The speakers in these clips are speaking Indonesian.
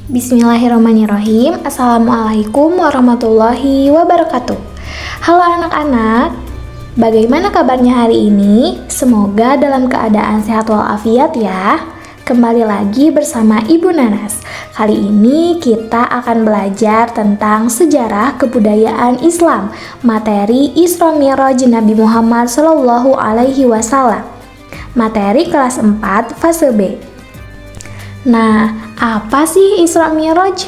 Bismillahirrahmanirrahim. Assalamualaikum warahmatullahi wabarakatuh. Halo anak-anak, bagaimana kabarnya hari ini? Semoga dalam keadaan sehat walafiat ya. Kembali lagi bersama Ibu Nanas. Kali ini kita akan belajar tentang sejarah kebudayaan Islam, materi Isra Mi'raj Nabi Muhammad SAW. Materi kelas 4 fase B. Nah, apa sih Isra Mi'raj?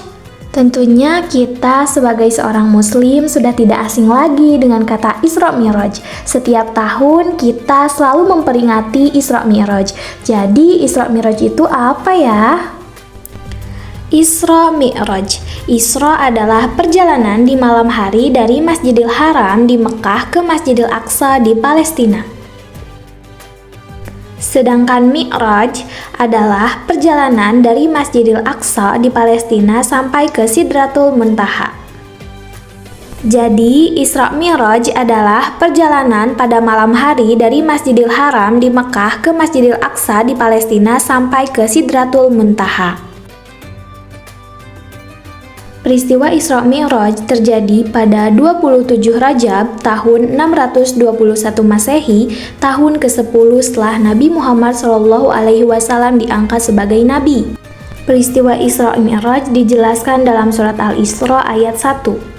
Tentunya kita sebagai seorang muslim sudah tidak asing lagi dengan kata Isra Mi'raj. Setiap tahun kita selalu memperingati Isra Mi'raj. Jadi Isra Mi'raj itu apa ya? Isra Mi'raj. Isra adalah perjalanan di malam hari dari Masjidil Haram di Mekah ke Masjidil Aqsa di Palestina. Sedangkan Mi'raj adalah perjalanan dari Masjidil Aqsa di Palestina sampai ke Sidratul Muntaha. Jadi, Isra Mi'raj adalah perjalanan pada malam hari dari Masjidil Haram di Mekah ke Masjidil Aqsa di Palestina sampai ke Sidratul Muntaha. Peristiwa Isra Mi'raj terjadi pada 27 Rajab tahun 621 Masehi, tahun ke-10 setelah Nabi Muhammad SAW diangkat sebagai nabi. Peristiwa Isra Mi'raj dijelaskan dalam surat Al-Isra ayat 1.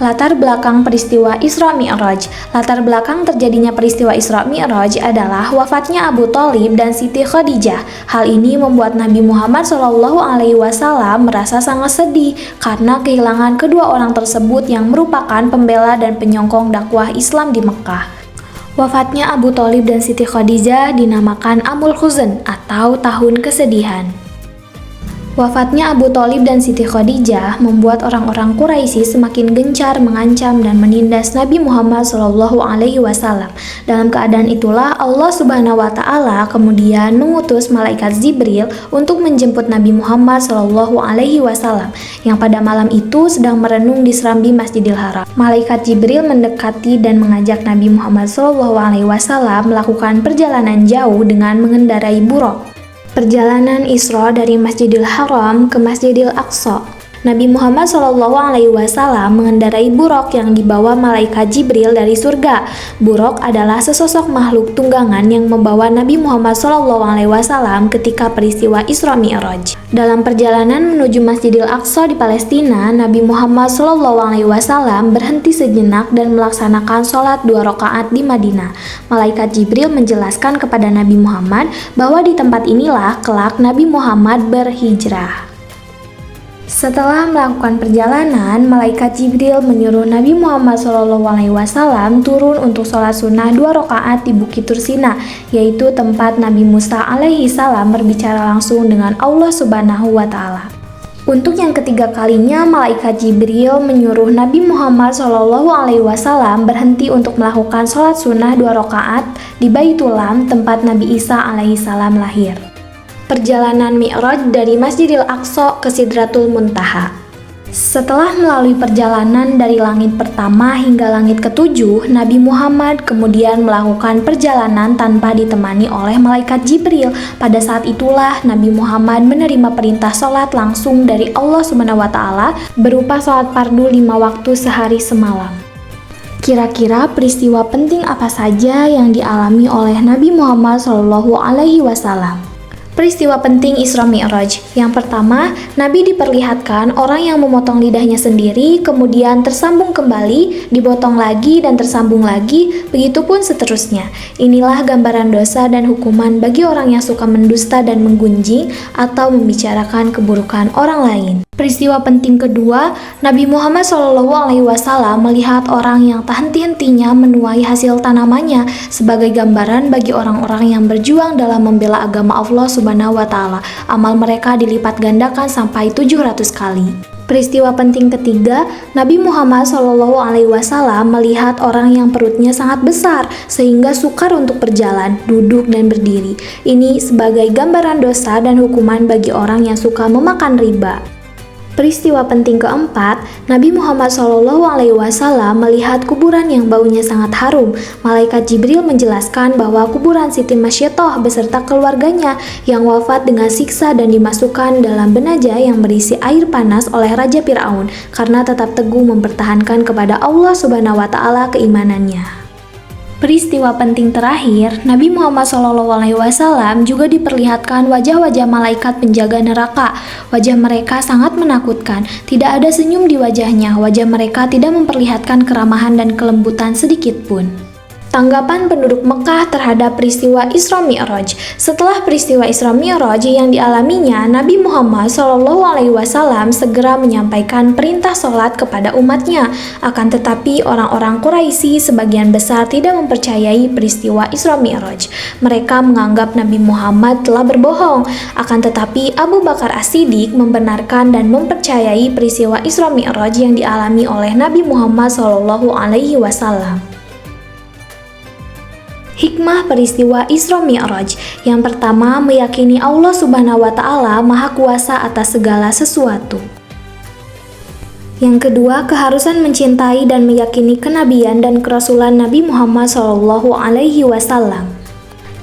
Latar belakang peristiwa Isra Mi'raj. Latar belakang terjadinya peristiwa Isra Mi'raj adalah wafatnya Abu Thalib dan Siti Khadijah. Hal ini membuat Nabi Muhammad SAW merasa sangat sedih karena kehilangan kedua orang tersebut yang merupakan pembela dan penyokong dakwah Islam di Mekah. Wafatnya Abu Thalib dan Siti Khadijah dinamakan Amul Huzn atau tahun kesedihan. Wafatnya Abu Thalib dan Siti Khadijah membuat orang-orang Quraisy semakin gencar mengancam dan menindas Nabi Muhammad SAW. Dalam keadaan itulah Allah Subhanahu wa Ta'ala kemudian mengutus malaikat Jibril untuk menjemput Nabi Muhammad SAW yang pada malam itu sedang merenung di serambi Masjidil Haram. Malaikat Jibril mendekati dan mengajak Nabi Muhammad SAW melakukan perjalanan jauh dengan mengendarai buraq. Perjalanan Isra dari Masjidil Haram ke Masjidil Aqsa. Nabi Muhammad SAW mengendarai buraq yang dibawa malaikat Jibril dari surga. Buraq adalah sesosok makhluk tunggangan yang membawa Nabi Muhammad SAW ketika peristiwa Isra Mi'raj. Dalam perjalanan menuju Masjidil Aqsa di Palestina, Nabi Muhammad SAW berhenti sejenak dan melaksanakan sholat 2 rakaat di Madinah. Malaikat Jibril menjelaskan kepada Nabi Muhammad bahwa di tempat inilah kelak Nabi Muhammad berhijrah. Setelah melakukan perjalanan, malaikat Jibril menyuruh Nabi Muhammad SAW turun untuk sholat sunnah 2 rakaat di Bukit Tursina, yaitu tempat Nabi Musa alaihissalam berbicara langsung dengan Allah Subhanahu wa Ta'ala. Untuk yang ketiga kalinya, malaikat Jibril menyuruh Nabi Muhammad SAW berhenti untuk melakukan sholat sunnah 2 rakaat di Baitullah, tempat Nabi Isa alaihissalam lahir. Perjalanan Mi'raj dari Masjidil Aqsa ke Sidratul Muntaha. Setelah melalui perjalanan dari langit pertama hingga langit ketujuh, Nabi Muhammad kemudian melakukan perjalanan tanpa ditemani oleh malaikat Jibril. Pada saat itulah Nabi Muhammad menerima perintah sholat langsung dari Allah Subhanahu wa Ta'ala berupa sholat fardu 5 waktu sehari semalam. Kira-kira peristiwa penting apa saja yang dialami oleh Nabi Muhammad SAW? Peristiwa penting Isra Mi'raj. Yang pertama, Nabi diperlihatkan orang yang memotong lidahnya sendiri, kemudian tersambung kembali, dipotong lagi dan tersambung lagi, begitupun seterusnya. Inilah gambaran dosa dan hukuman bagi orang yang suka mendusta dan menggunjing atau membicarakan keburukan orang lain. Peristiwa penting kedua, Nabi Muhammad SAW melihat orang yang tak henti-hentinya menuai hasil tanamannya sebagai gambaran bagi orang-orang yang berjuang dalam membela agama Allah Subhanahu wa Ta'ala. Amal mereka dilipat gandakan sampai 700 kali. Peristiwa penting ketiga, Nabi Muhammad SAW melihat orang yang perutnya sangat besar sehingga sukar untuk berjalan, duduk, dan berdiri. Ini sebagai gambaran dosa dan hukuman bagi orang yang suka memakan riba. Peristiwa penting keempat, Nabi Muhammad SAW melihat kuburan yang baunya sangat harum. Malaikat Jibril menjelaskan bahwa kuburan Siti Masyiatoh beserta keluarganya yang wafat dengan siksa dan dimasukkan dalam benazah yang berisi air panas oleh Raja Fir'aun karena tetap teguh mempertahankan kepada Allah Subhanahu wa Ta'ala keimanannya. Peristiwa penting terakhir, Nabi Muhammad SAW juga diperlihatkan wajah-wajah malaikat penjaga neraka. Wajah mereka sangat menakutkan, tidak ada senyum di wajahnya, wajah mereka tidak memperlihatkan keramahan dan kelembutan sedikit pun. Tanggapan penduduk Mekah terhadap peristiwa Isra Mi'raj. Setelah peristiwa Isra Mi'raj yang dialaminya, Nabi Muhammad SAW segera menyampaikan perintah sholat kepada umatnya. Akan tetapi orang-orang Quraisy sebagian besar tidak mempercayai peristiwa Isra Mi'raj. Mereka menganggap Nabi Muhammad telah berbohong. Akan tetapi Abu Bakar As-Siddiq membenarkan dan mempercayai peristiwa Isra Mi'raj yang dialami oleh Nabi Muhammad SAW. Hikmah peristiwa Isra Mi'raj. Yang pertama, meyakini Allah Subhanahu wa Ta'ala Maha Kuasa atas segala sesuatu. Yang kedua, keharusan mencintai dan meyakini kenabian dan kerasulan Nabi Muhammad SAW.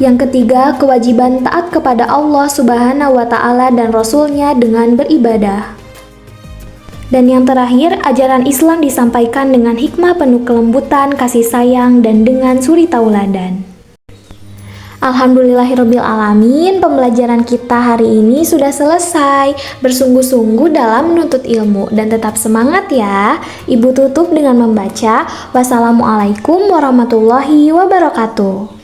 Yang ketiga, kewajiban taat kepada Allah Subhanahu wa Ta'ala dan Rasul-Nya dengan beribadah. Dan yang terakhir, ajaran Islam disampaikan dengan hikmah penuh kelembutan, kasih sayang, dan dengan suri tauladan. Alhamdulillahirrabbilalamin, pembelajaran kita hari ini sudah selesai. Bersungguh-sungguh dalam menuntut ilmu dan tetap semangat ya. Ibu tutup dengan membaca, wassalamualaikum warahmatullahi wabarakatuh.